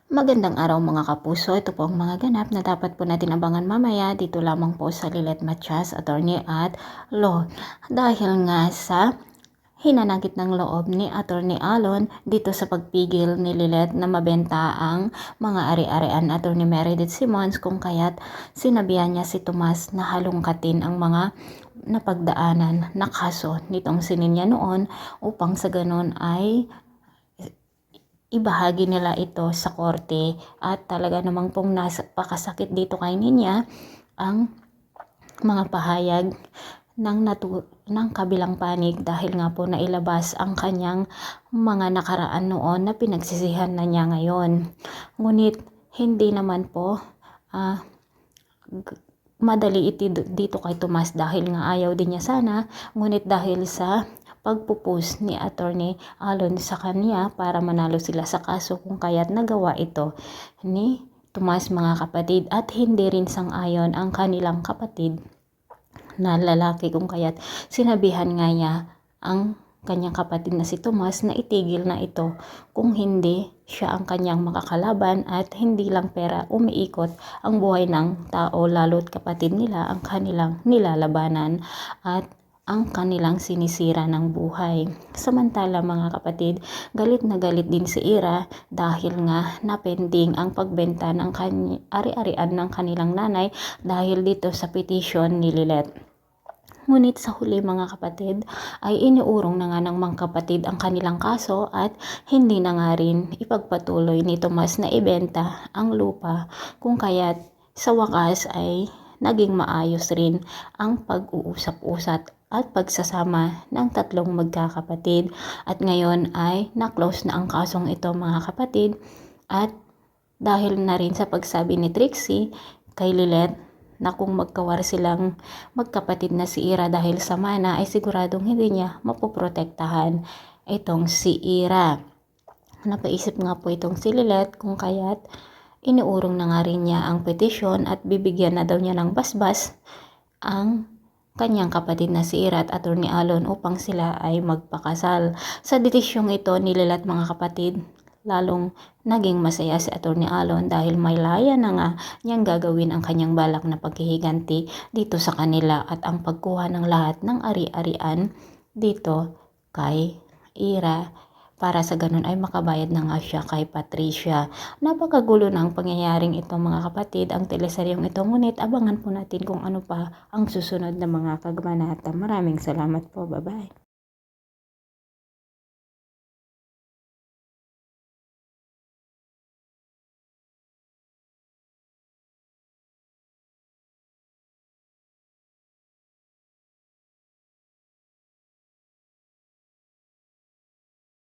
Magandang araw mga kapuso, ito po ang mga ganap na dapat po natin abangan mamaya dito lamang po sa Lilet Matias, Attorney at Law. Dahil nga sa hinanakit ng loob ni Attorney Alon dito sa pagpigil ni Lilet na mabenta ang mga ari-arian Attorney Meredith Simons, kung kaya't sinabihan niya si Tomas na halongkatin ang mga napagdaanan na kaso nitong sininya noon upang sa ganon ay ibahagi nila ito sa korte. At talaga namang pong napakasakit dito kay Ninya ang mga pahayag ng kabilang panig, dahil nga po nailabas ang kanyang mga nakaraan noon na pinagsisihan na niya ngayon. Ngunit hindi naman po madali dito kay Tomas, dahil nga ayaw din niya sana, ngunit dahil sa pagpupus ni Attorney Alon sa kanya para manalo sila sa kaso, kung kaya't nagawa ito ni Tomas mga kapatid, at hindi rin sang-ayon ang kanilang kapatid na lalaki, kung kaya't sinabihan nga niya ang kanyang kapatid na si Tomas na itigil na ito, kung hindi siya ang kanyang makakalaban at hindi lang pera umiikot ang buhay ng tao, lalo't kapatid nila ang kanilang nilalabanan at ang kanilang sinisira ng buhay. Samantala mga kapatid, galit na galit din si Ira dahil nga napending ang pagbenta ng ari-arian ng kanilang nanay dahil dito sa petition ni Lilet. Ngunit sa huli mga kapatid ay iniurong na nga ng mga kapatid ang kanilang kaso at hindi na nga rin ipagpatuloy ni Tomas na ibenta ang lupa, kung kaya't sa wakas ay naging maayos rin ang pag-uusap-usap at pagsasama ng tatlong magkakapatid. At ngayon ay na-close na ang kasong ito mga kapatid, at dahil na rin sa pagsabi ni Trixie kay Lilet na kung magkawar silang magkapatid na si Ira dahil sa mana ay siguradong hindi niya mapoprotektahan itong si Ira. Napaisip nga po itong si Lilet, kung kaya't iniurong na nga rin niya ang petisyon at bibigyan na daw niya ng basbas ang kanyang kapatid na si Ira at Attorney Alon upang sila ay magpakasal. Sa desisyong ito ni Lilet mga kapatid, lalong naging masaya si Attorney Alon dahil may laya na nga niyang gagawin ang kanyang balak na paghihiganti dito sa kanila at ang pagkuha ng lahat ng ari-arian dito kay Ira, para sa ganun ay makabayad na nga siya kay Patricia. Napakagulo ng pangyayaring ito mga kapatid, ang teleseryong ito, ngunit abangan po natin kung ano pa ang susunod na mga kaganapang. Maraming salamat po, bye bye.